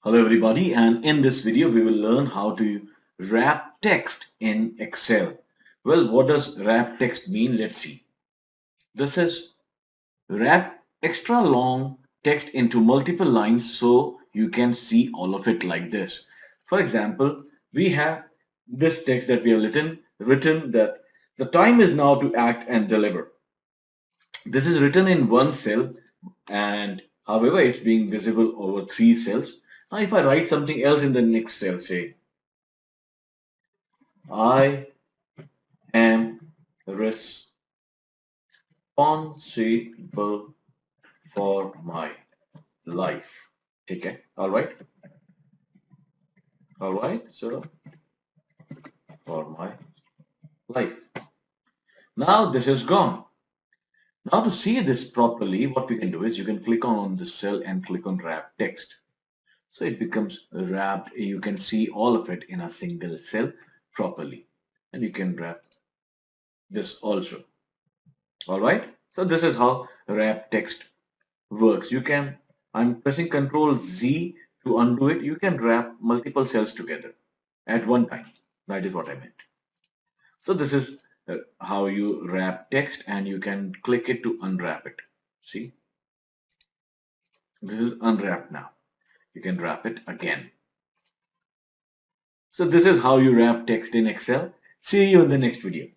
Hello everybody, and in this video we will learn how to wrap text in Excel. Well, what does wrap text mean? Let's see. This is wrap extra long text into multiple lines so you can see all of it like this. For example, we have this text that we have written that the time is now to act and deliver. This is written in one cell, and however it's being visible over three cells. Now if I write something else in the next cell, say I am responsible for my life. Okay, all right, so for my life. Now this is gone. Now to see this properly, what we can do is you can click on the cell and click on wrap text. So it becomes wrapped. You can see all of it in a single cell properly. And you can wrap this also. All right. So this is how wrap text works. I'm pressing Control Z to undo it. You can wrap multiple cells together at one time. That is what I meant. So this is how you wrap text, and you can click it to unwrap it. See, this is unwrapped now. You can wrap it again. So this is how you wrap text in Excel. See you in the next video.